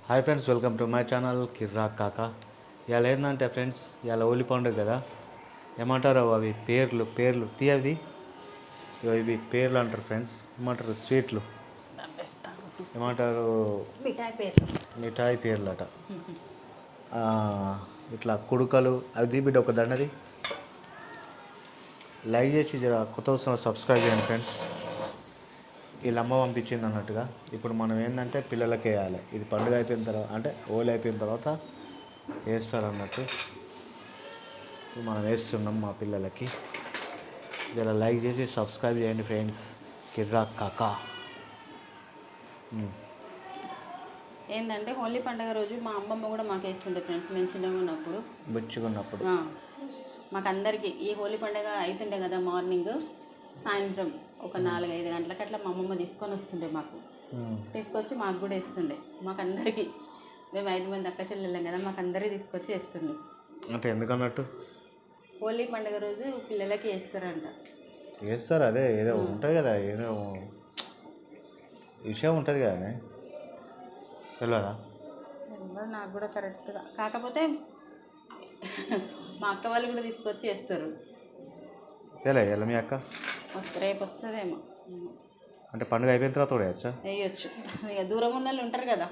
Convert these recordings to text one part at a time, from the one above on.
Hi friends, welcome to my channel Kirrak Kaka. ఇవాళ ఏంటంటే friends, ఇవాళ హోలీ పండుగ కదా. ఏమంటారు అవి పేర్లు తీయవి ఇవి పేర్లు అంటారు ఫ్రెండ్స్. ఏమంటారు స్వీట్లు ఏమంటారు మిఠాయి పేర్లు అట. ఇట్లా కుడుకలు అది బిడ్డ ఒక దండది లైక్ చేసి జర కొత్త వస్తున్న సబ్స్క్రైబ్ చేయండి ఫ్రెండ్స్. వీళ్ళ అమ్మ పంపించింది అన్నట్టుగా. ఇప్పుడు మనం ఏంటంటే పిల్లలకి వేయాలి. ఇది పండుగ అయిపోయిన తర్వాత అంటే హోలీ అయిపోయిన తర్వాత వేస్తారు అన్నట్టు. మనం వేస్తున్నాం మా పిల్లలకి. ఇలా లైక్ చేసి సబ్స్క్రైబ్ చేయండి ఫ్రెండ్స్. కిర్రాక్ కాకా. ఏంటంటే హోలీ పండుగ రోజు మా అమ్మమ్మ కూడా మాకు వేస్తుండే ఫ్రెండ్స్. మేము చిన్నగా ఉన్నప్పుడు బుచ్చుకున్నప్పుడు మాకందరికి ఈ హోలీ పండుగ అవుతుండే కదా. మార్నింగ్ సాయంత్రం ఒక 4-5 గంటలకు అట్లా మా అమ్మమ్మ తీసుకొని వస్తుండే. మాకు తీసుకొచ్చి మాకు కూడా వేస్తుండే. మాకందరికి మేము 5 మంది అక్క చెల్లెళ్ళం కదా, మాకు అందరికీ తీసుకొచ్చి వేస్తుండే. అంటే ఎందుకన్నట్టు హోలీ పండుగ రోజు పిల్లలకి వేస్తారంట. వేస్తారు, అదే ఏదో ఉంటుంది కదా, ఏదో విషయం ఉంటుంది కదా, తెలియదా? నాకు కూడా కరెక్ట్గా, కాకపోతే మా అక్క వాళ్ళు కూడా తీసుకొచ్చి వేస్తారు. తెలియదు మీ అక్క రేపు వస్తుందేమో. అంటే పండుగ అయిపోయిన తర్వాత కూడా వేయచ్చా? వేయచ్చు. ఇక దూరం ఉన్న వాళ్ళు ఉంటారు కదా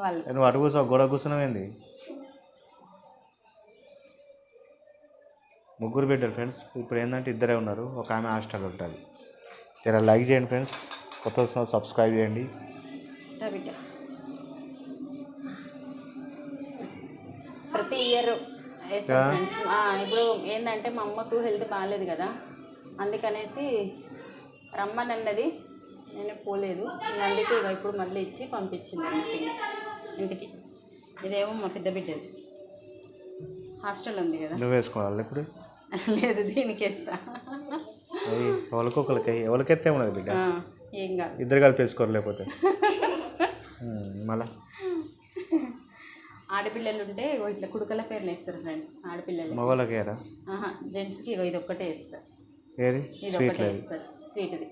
వాళ్ళు. నువ్వు అటు కూర్చో, గొడవ కూర్చున్నావేంది? ముగ్గురు బిడ్డలు ఫ్రెండ్స్. ఇప్పుడు ఏంటంటే ఇద్దరే ఉన్నారు, ఒక ఆమె హాస్టల్ ఉంటుంది. జర లైక్ చేయండి ఫ్రెండ్స్, కొత్త వస్తున్న సబ్స్క్రైబ్ చేయండి. బిడ్డ ప్రతి ఇయర్ వేస్తాం ఫ్రెండ్స్. ఇప్పుడు ఏంటంటే మా అమ్మకు హెల్త్ బాగాలేదు కదా, అందుకనేసి రమ్మని అన్నది. నేను పోలేదు, అందుకే ఇక ఇప్పుడు మళ్ళీ ఇచ్చి పంపించింది ఇంటికి. ఇదేమో మా పెద్ద బిడ్డది, హాస్టల్ ఉంది కదా. నువ్వు వేసుకోవాలి ఇప్పుడు? లేదు, దీనికి వేస్తా. ఎవరికొకరికి ఎవరికైతే ఉన్నది బిడ్డ, ఏం కాదు, ఇద్దరు కలిపి వేసుకోరు లేకపోతే మళ్ళా. ఆడపిల్లలు ఉంటే ఇట్లా కుడుకల పేర్లు వేస్తారు ఫ్రెండ్స్. ఆడపిల్లలు మగవాళ్ళకి వేయరా? జెంట్స్కి ఇది ఒక్కటే వేస్తారు. ఏది ఇది ఒకటే వేస్తారు స్వీట్ది.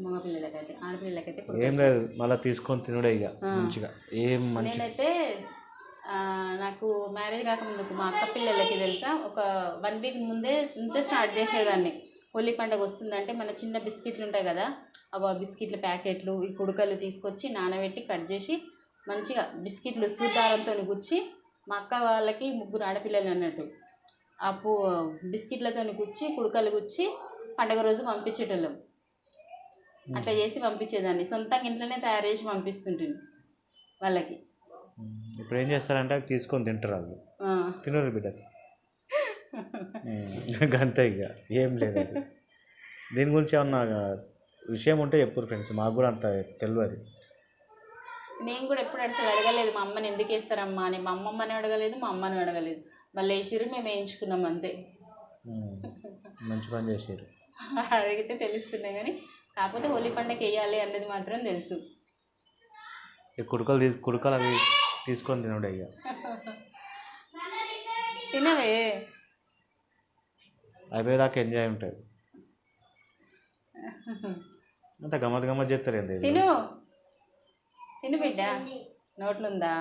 మగ పిల్లలకైతే, ఆడపిల్లలకైతే ఏం లేదు, మళ్ళీ తీసుకొని తినడే ఇక మంచిగా. ఏం నేనైతే నాకు మ్యారేజ్ కాకముందుకు మా అక్క పిల్లలకి తెలుసా, ఒక 1 వీక్ ముందే నుంచే స్టార్ట్ చేసేదాన్ని. హోలీ పండుగ వస్తుందంటే మన చిన్న బిస్కెట్లు ఉంటాయి కదా, ఆ బిస్కెట్ల ప్యాకెట్లు, ఈ కుడుకలు తీసుకొచ్చి నానబెట్టి కట్ చేసి మంచిగా బిస్కెట్లు సూదారంతో గుచ్చి, మా అక్క వాళ్ళకి 3 ఆడపిల్లలు అన్నట్టు, ఆ బిస్కెట్లతో గుచ్చి కుడుకలు గుచ్చి పండగ రోజు పంపించేటోళ్ళం. అట్లా చేసి పంపించేదాన్ని. సొంతంగా ఇంట్లోనే తయారు చేసి పంపిస్తుంటుంది వాళ్ళకి. ఇప్పుడు ఏం చేస్తారంటే తీసుకొని తింటారు వాళ్ళు, తినరు బిడ్డ. అంతే ఇక, ఏం లేదు. దీని గురించి ఏమన్నా విషయం ఉంటే చెప్పు ఫ్రెండ్స్, మాకు కూడా అంత తెలియదు. నేను కూడా ఎప్పుడు అసలు అడగలేదు మా అమ్మని ఎందుకు వేస్తారమ్మా అని. మా అమ్మమ్మని అడగలేదు, మా అమ్మని అడగలేదు. వాళ్ళు వేసిరు, మేము వేయించుకున్నాం అంతే. మంచి పని చేసారు. అడిగితే తెలుస్తున్నాయి కానీ, కాకపోతే హోలీ పండుగ వేయాలి అన్నది మాత్రం తెలుసు. ఈ కుడుకలు అవి తీసుకొని తినడే ఇక. తినవే, అయిపోయేదాకా ఎంజాయ్ ఉంటుంది. అంత గమ్మత్ చేస్తారు ఎంత. తిను బిడ్డ, నోట్లుందా?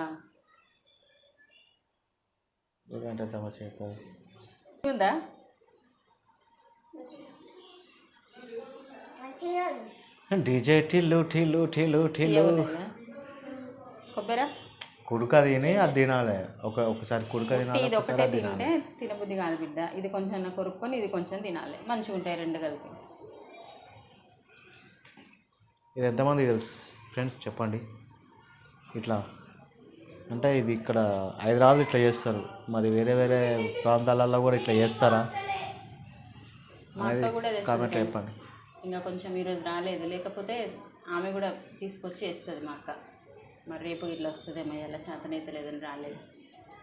అంటే చేస్తారు ఉందా? డీజే టిల్లు టిల్లు టిల్లు టిల్లు. కొబ్బరి కుడుక తిని అది తినాలి. ఒకసారి కుడుక తినాలి. ఇది ఒకటే తింటే తినబుద్ధి కాదు బిడ్డ. ఇది కొంచెం కొరుక్కొని ఇది కొంచెం తినాలి, మంచిగా ఉంటాయి 2 కలిపి. ఇది ఎంతమంది తెలుసు ఫ్రెండ్స్ చెప్పండి. ఇట్లా అంటే ఇది ఇక్కడ హైదరాబాద్ ఇట్లా చేస్తారు, మరి వేరే వేరే ప్రాంతాలలో కూడా ఇట్లా చేస్తారా? కామెంట్ చెప్పండి. ఇంకా కొంచెం ఈరోజు రాలేదు, లేకపోతే ఆమె కూడా తీసుకొచ్చి వేస్తుంది మా అక్క. మరి రేపు ఇట్లా వస్తుందేమో, ఇలా శాతనైతే లేదని రాలేదు.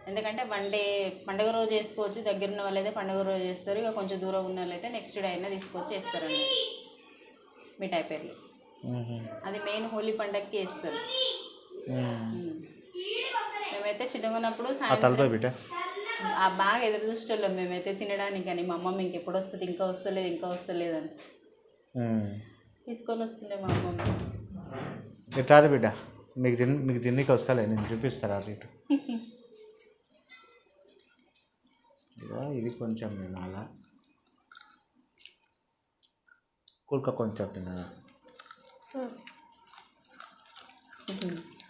ఎందుకంటే 1 డే పండుగ రోజు వేసుకోవచ్చు, దగ్గర ఉన్న వాళ్ళైతే పండుగ రోజు వేస్తారు. ఇక కొంచెం దూరం ఉన్న వాళ్ళైతే నెక్స్ట్ డే అయినా తీసుకొచ్చి వేస్తారండి మిఠాయి పేర్లు. అది మెయిన్ హోలీ పండగకి వేస్తారు. మేమైతే చిన్నగా ఉన్నప్పుడు బాగా ఎదురు చూసేవాళ్ళం మేమైతే తినడానికి. కానీ మా అమ్మమ్మ ఇంకెప్పుడు వస్తుంది, ఇంకా వస్తలేదు అని తీసుకొని వస్తుండే మా అమ్మమ్మ. ఎట్లా బిడ్డ మీకు తిన్నికి వస్తలే, నేను చూపిస్తాను అటు ఇటు. ఇదిగో ఇది కొంచెం తినాలా, కుల్క కొంచెం తినాలా,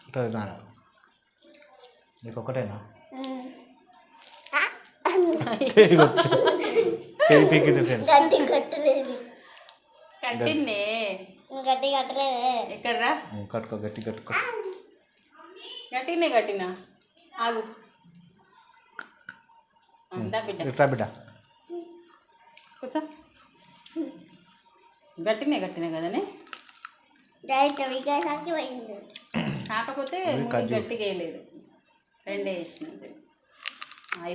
ఇట్లా తినాలా. నీకు ఒకటేనా? చేయి పీకింది ఫ్రెండ్స్. కట్టిన్నే ఎక్కడరా? కట్టుకో, గట్టి కట్టుకో. కట్టినా ఆగు. అంతా బిడ్డ ఇట్లా బిడ్డ. కూసా. గట్టినా కదనే, కాకపోతే ముందు గట్టిగా వేయలేదు, రెండే వేసిన.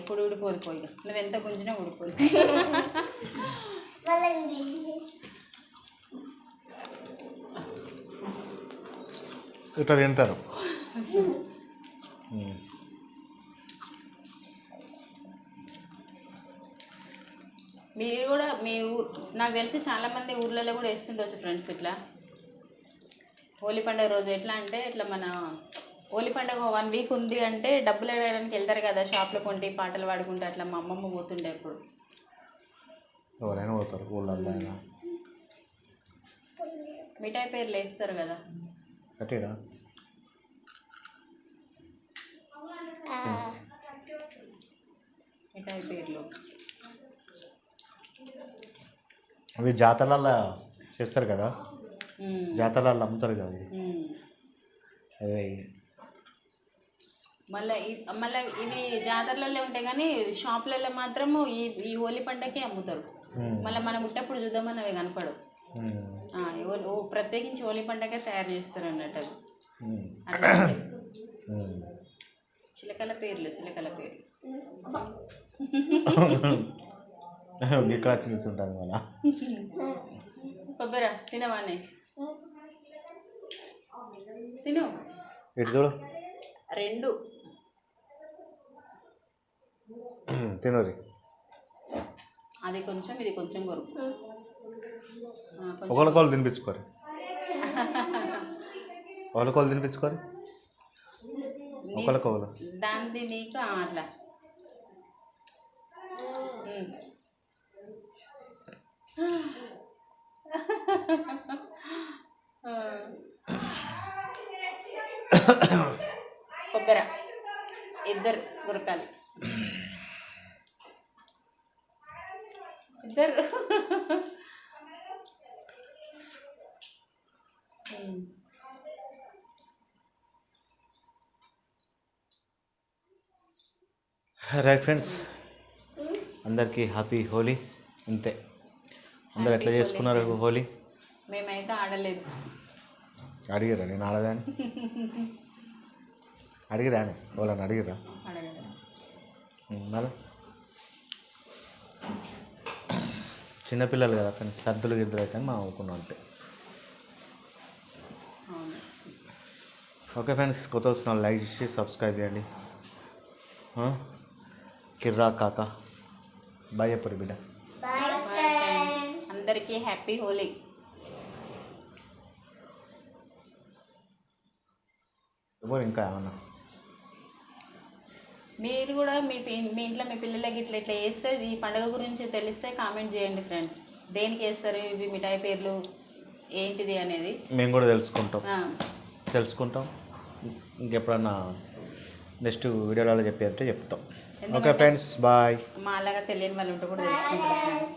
ఇప్పుడు ఊడిపోదు పోయి, నువ్వు ఎంత గుంజినా ఊడిపోదు. ఇట్లా తింటారు. మీరు కూడా మీ నాకు తెలిసి చాలామంది ఊర్లలో కూడా వేస్తుండొచ్చు ఫ్రెండ్స్. ఇట్లా హోలీ పండుగ రోజు ఎట్లా అంటే ఇట్లా మన హోలీ పండుగ 1 వీక్ ఉంది అంటే డబ్బులు వేయడానికి వెళ్తారు కదా షాప్లో కొండి పాటలు పాడుకుంటే. అట్లా మా అమ్మమ్మ పోతుండే ఎప్పుడు. ఎవరైనా పోతారు ఊళ్ళల్లో. మిఠాయి పేర్లు వేస్తారు కదా. కట్టిడా మిఠాయి పేర్లు అవి జాతరలలో చేస్తారు కదా, జాతరలలో అమ్ముతారు కదా అవి. మళ్ళీ ఇవి జాతరలలో ఉంటాయి కానీ షాపులలో మాత్రము ఈ హోలీ పండగకే అమ్ముతారు. మళ్ళీ మనం ఉట్టప్పుడు చూద్దామని అవి కనపడవు. ప్రత్యేకించి హోలీ పండగకే తయారు చేస్తారు అన్నట్టు అవి. అట్లా చిలకల పేర్లు ఇక్కడ చూస్తుంటుంది మళ్ళా. కొబ్బరి తినవానే, తిను. ఇటు చూడు, 2 తినరి. అది కొంచెం ఇది కొంచెం కొరకు. ఒకళ్ళకొళ్ళు తినిపించుకోరు, ఒకళ్ళకొళ్ళు తినిపించుకోరు, ఒకళ్ళకొళ్ళు దాన్ని నీకు అట్లా. కొబ్బరి 2 గురకాలి, 2. రైట్ ఫ్రెండ్స్, అందరికీ హ్యాపీ హోలీ. అంతే, అందరు ఎట్లా చేసుకున్నారు హోలీ? మేమైతే ఆడలేదు. అడిగిరా? నేను ఆడదాన్ని అడిగిరా? వాళ్ళని అడిగిరా? మళ్ళీ చిన్నపిల్లలు కదా ఫ్రెండ్స్, సర్దులు గిద్దరు అయితే మనం అనుకున్నాం అంతే. ఓకే ఫ్రెండ్స్, కొత్త వస్తున్న లైక్ చేసి సబ్స్క్రైబ్ చేయండి. కిర్రా కాక బాయ్ చెప్పరు బిడ్డ. అందరికీ హ్యాపీ హోలీ. ఎవరు ఇంకా ఏమన్నా మీరు కూడా మీ ఇంట్లో మీ పిల్లలకి ఇట్లా వేస్తే ఈ పండుగ గురించి తెలిస్తే కామెంట్ చేయండి ఫ్రెండ్స్. దేనికి వేస్తారు ఇవి మిఠాయి పేర్లు ఏంటిది అనేది మేము కూడా తెలుసుకుంటాం. ఇంకెప్పుడన్నా నెక్స్ట్ వీడియోలలో చెప్పేదంటే చెప్తాం. Okay friends, bye. మా అలాగా తెలియని వాళ్ళు ఉంటే కూడా తెలుసుకుంటారు ఫ్రెండ్స్.